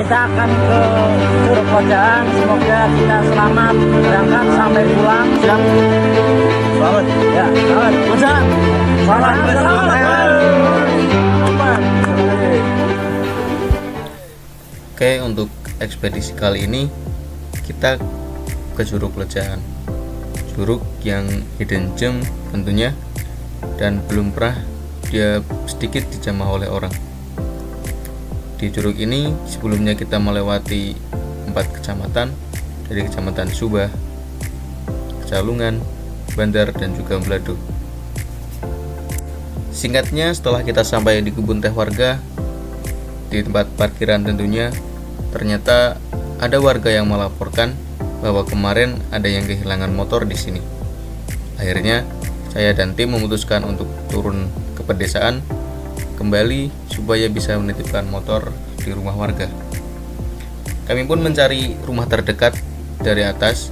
kita akan ke Curug Pojaan. Semoga kita selamat berangkat sampai pulang. Siap. Selamat. Ya, selamat. Pojaan. Selamat. Oke, untuk ekspedisi kali ini kita ke Curug Lecahan, curug yang hidden gem tentunya, dan belum pernah dia sedikit dijamah oleh orang. Di curug ini sebelumnya kita melewati 4 kecamatan, dari Kecamatan Subah, Calungan, Bandar, dan juga Belado. Singkatnya, setelah kita sampai di kebun teh warga, di tempat parkiran tentunya, ternyata ada warga yang melaporkan bahwa kemarin ada yang kehilangan motor di sini. Akhirnya, saya dan tim memutuskan untuk turun ke pedesaan kembali supaya bisa menitipkan motor di rumah warga. Kami pun mencari rumah terdekat dari atas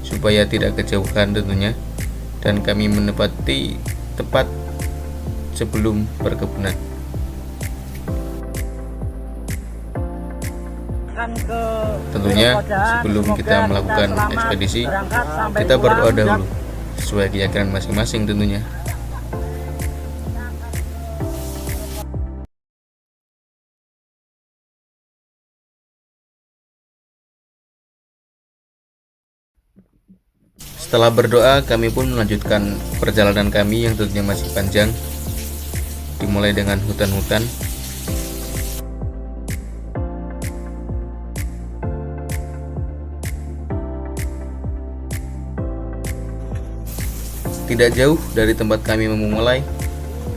supaya tidak kejauhan tentunya, dan kami menepati tepat sebelum perkebunan. Tentunya sebelum kita melakukan ekspedisi, kita berdoa dahulu sesuai keyakinan masing-masing tentunya. Setelah berdoa, kami pun melanjutkan perjalanan kami yang tentunya masih panjang, dimulai dengan hutan-hutan. Tidak jauh dari tempat kami memulai,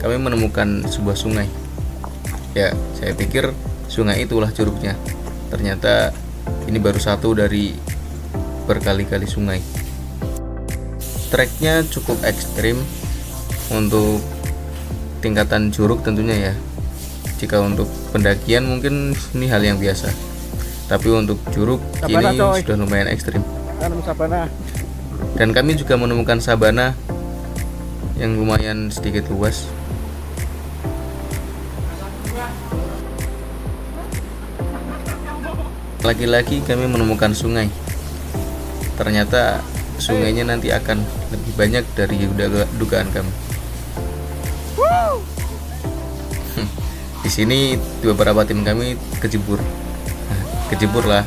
kami menemukan sebuah sungai. Ya, saya pikir sungai itulah curugnya. Ternyata ini baru satu dari berkali-kali sungai. Treknya cukup ekstrim untuk tingkatan curug tentunya ya. Jika untuk pendakian mungkin ini hal yang biasa, tapi untuk curug ini sudah lumayan ekstrim. Dan kami juga menemukan sabana yang lumayan sedikit luas. Lagi-lagi kami menemukan sungai. Ternyata sungainya nanti akan lebih banyak dari dugaan kami. Di sini beberapa tim kami kejebur. Kejebur lah.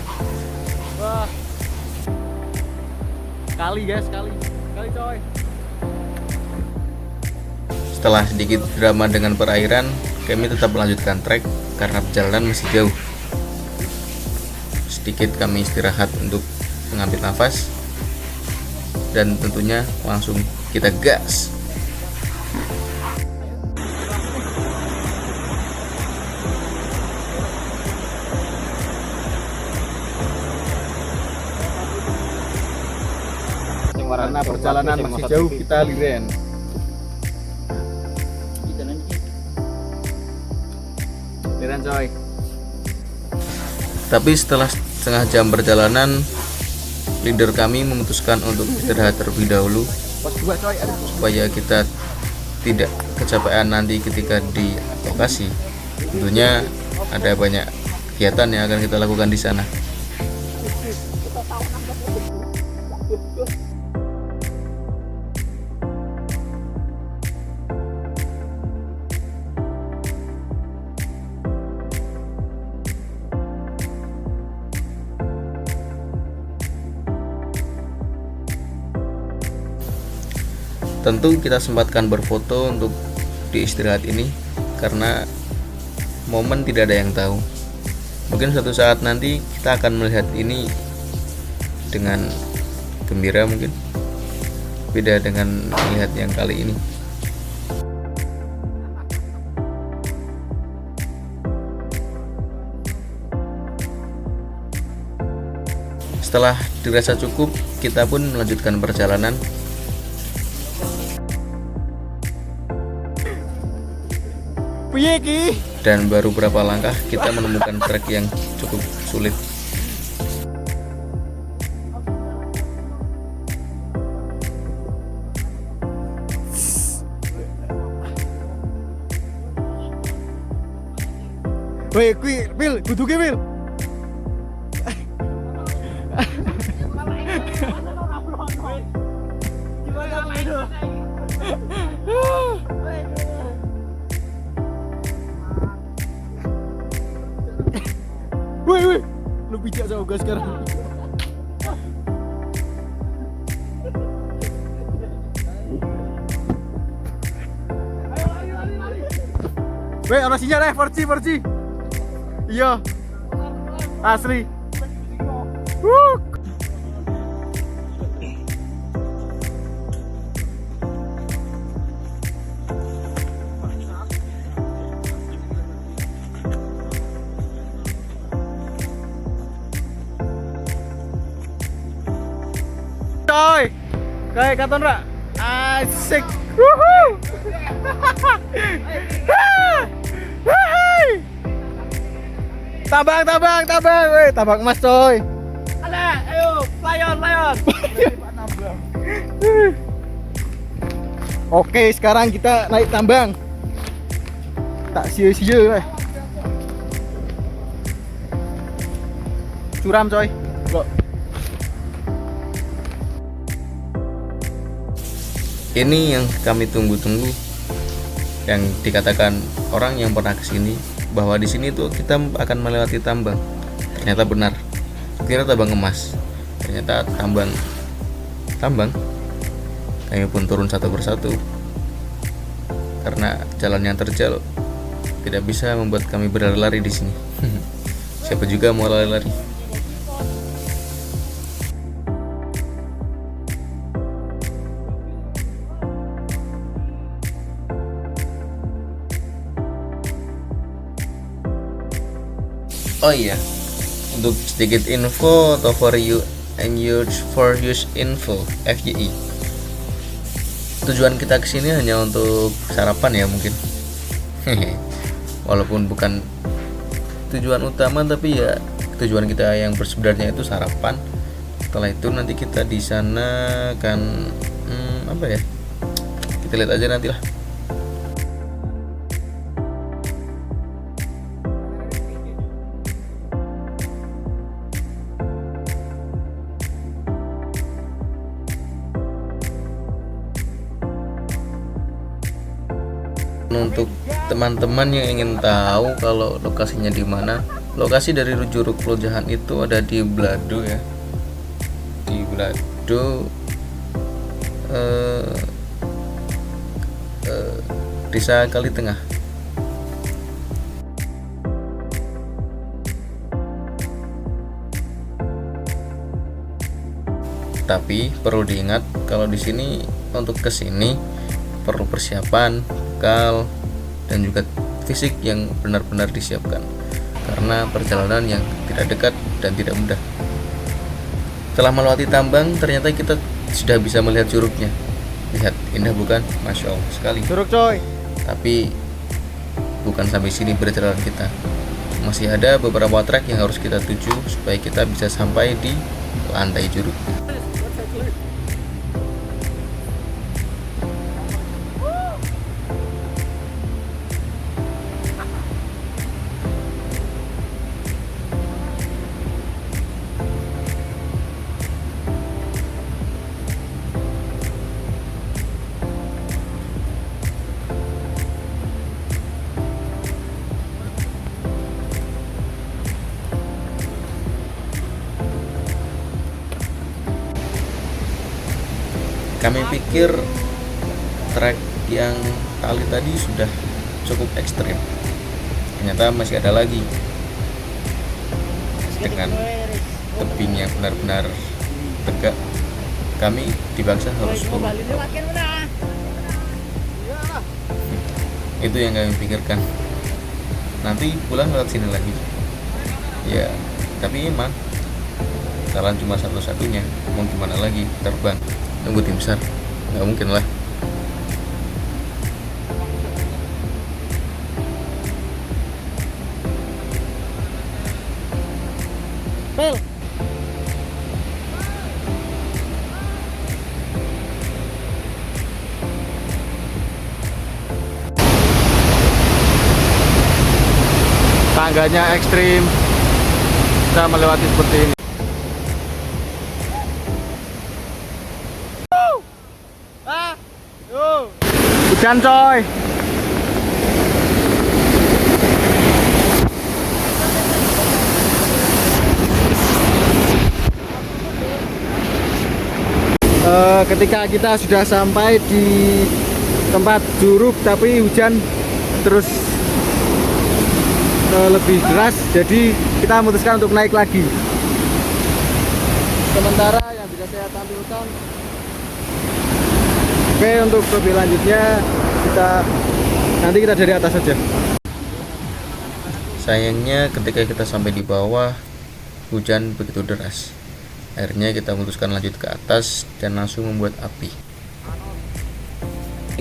Wah. Kali guys, kali coy. Setelah sedikit drama dengan perairan, kami tetap melanjutkan trek karena perjalanan masih jauh. Sedikit kami istirahat untuk mengambil nafas, dan tentunya langsung kita gas. Karena perjalanan masih jauh, kita liren. Liren coy. Tapi setelah setengah jam perjalanan, leader kami memutuskan untuk istirahat terlebih dahulu supaya kita tidak kecapean nanti ketika di lokasi. Tentunya ada banyak kegiatan yang akan kita lakukan di sana. Tentu kita sempatkan berfoto untuk di istirahat ini karena momen tidak ada yang tahu. Mungkin suatu saat nanti kita akan melihat ini dengan gembira mungkin. Beda dengan melihat yang kali ini. Setelah dirasa cukup, kita pun melanjutkan perjalanan. Dan baru berapa langkah kita menemukan trek yang cukup sulit. Woi, kuwi, Pil, kudu ki, Pil. Woi, lu bijak sama gue sekarang. Weh, ono sinyal deh, 4G. Iya. Asli. Wuh. Coy. Kayak katon ra. Asik. Wuhu. Tabang, weh, tabang emas coy. Alah, ayo, layon. Oke, sekarang kita naik tambang. Tak sia-sia, weh. Curam coy. Loh. Ini yang kami tunggu-tunggu, yang dikatakan orang yang pernah kesini bahwa di sini tuh kita akan melewati tambang. Ternyata benar. Kira tambang emas, ternyata tambang. Kami pun turun satu persatu karena jalan yang terjal tidak bisa membuat kami berlari-lari di sini. Siapa juga mau lari-lari. Oh iya, untuk sedikit info atau for you and for use info FYI. Tujuan kita kesini hanya untuk sarapan ya mungkin. Walaupun bukan tujuan utama, tapi ya tujuan kita yang sebenarnya itu sarapan. Setelah itu nanti kita di sana akan apa ya? Kita lihat aja nanti lah. Untuk teman-teman yang ingin tahu kalau lokasinya di mana, lokasi dari Curug Pelojahan itu ada di Blado ya, di Blado, Desa Kalitengah. Tapi perlu diingat kalau di sini untuk kesini perlu persiapan, bekal, dan juga fisik yang benar-benar disiapkan karena perjalanan yang tidak dekat dan tidak mudah. Setelah melewati tambang, ternyata kita sudah bisa melihat curugnya. Lihat, indah bukan? Masya Allah sekali. Curug coy. Tapi bukan sampai sini perjalanan kita. Masih ada beberapa trek yang harus kita tuju supaya kita bisa sampai di lantai curug. Kami pikir trek yang tali tadi sudah cukup ekstrim. Ternyata masih ada lagi dengan tebing yang benar-benar tegak. Kami dipaksa harus turun. Itu yang kami pikirkan. Nanti pulang lewat sini lagi. Ya, tapi emang jalan cuma satu-satunya. Mau gimana lagi, terbang. Tunggu tim besar, nggak mungkin lah. Pel. Tangganya ekstrim, kita melewati seperti ini. Hujan coy. Ketika kita sudah sampai di tempat Curug tapi hujan terus lebih deras, jadi kita memutuskan untuk naik lagi. Sementara yang bisa saya tampilkan, oke, untuk lebih lanjutnya nanti kita dari atas saja. Sayangnya ketika kita sampai di bawah, hujan begitu deras. Akhirnya kita memutuskan lanjut ke atas dan langsung membuat api.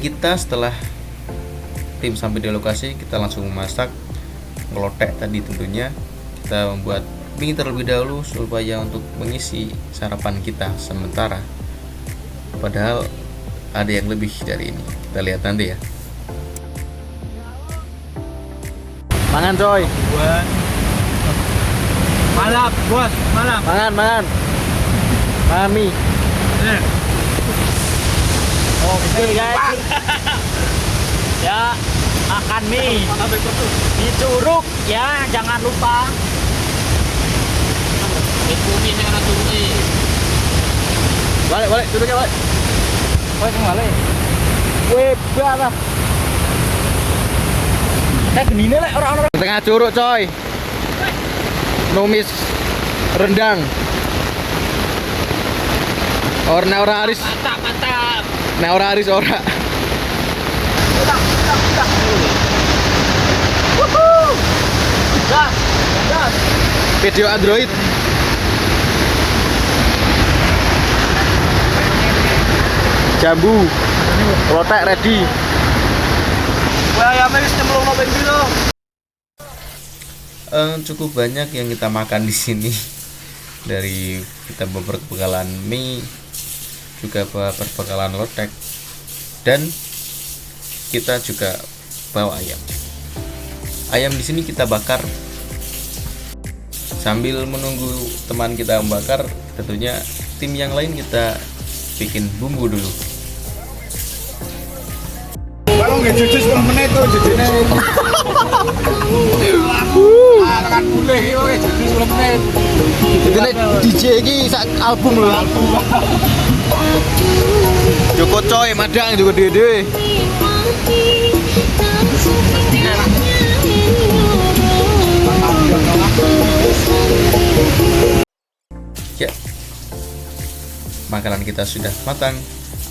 Kita setelah tim sampai di lokasi, kita langsung memasak ngelotek tadi. Tentunya kita membuat mie terlebih dahulu supaya untuk mengisi sarapan kita sementara. Padahal ada yang lebih dari ini. Kita lihat nanti ya. Mangan coy. Malap, bos, malap. Mangan. Mami. Oke guys. Ya, makan mie di Curug ya, jangan lupa. Balik, duduknya balik. Balik. Weh, barah. Kayak gini lek orang-orang. Tengah Curug coy. Numis rendang. Ora aris. Mantap. Nah, ora aris ora. Video Android. Jambu. Lotek ready. Wah, ya wis nyemplung nang piro. Cukup banyak yang kita makan di sini. Dari kita berbekalan mie, juga berbekalan lotek, dan kita juga bawa ayam. Ayam di sini kita bakar sambil menunggu teman kita membakar. Tentunya tim yang lain kita bikin bumbu dulu. Kalau nggak jujur 10 menit tuh jujurnya. Kan boleh iki jujur 10 menit. Jujurnya DJ iki sak album lho. Joko coy, madang juga dhewe. Ya, makanan kita sudah matang,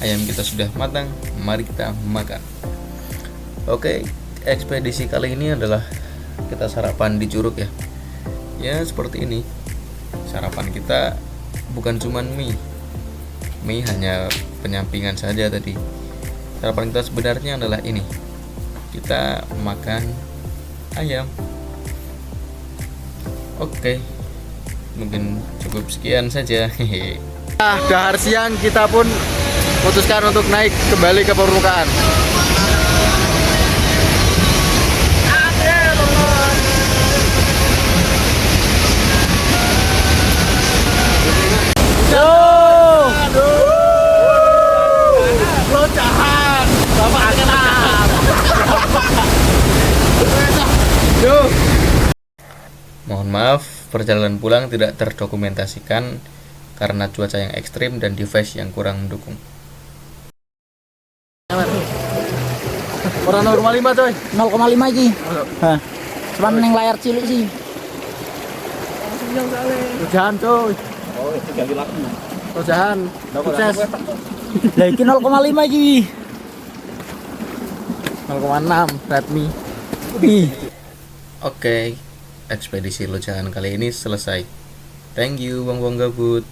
ayam kita sudah matang, mari kita makan. Oke, ekspedisi kali ini adalah kita sarapan di Curug ya. Ya seperti ini. Sarapan kita bukan cuman mie. Mie hanya penyampingan saja tadi. Sarapan kita sebenarnya adalah ini. Kita makan ayam. Oke. Mungkin cukup sekian saja. Dahar siang kita pun memutuskan untuk naik kembali ke permukaan. Mohon maaf, perjalanan pulang tidak terdokumentasikan karena cuaca yang ekstrim dan device yang kurang mendukung. Orang 0,5 coy. 0,5 iki. Hah. Cuman ning layar cilik sih. Hujan coy. Oh, itu ganti lagu. Hujan. Sukses. Lah iki 0,5 iki. 0,6 Redmi. Oke, ekspedisi Lojahan kali ini selesai. Thank you, Bang Gabut.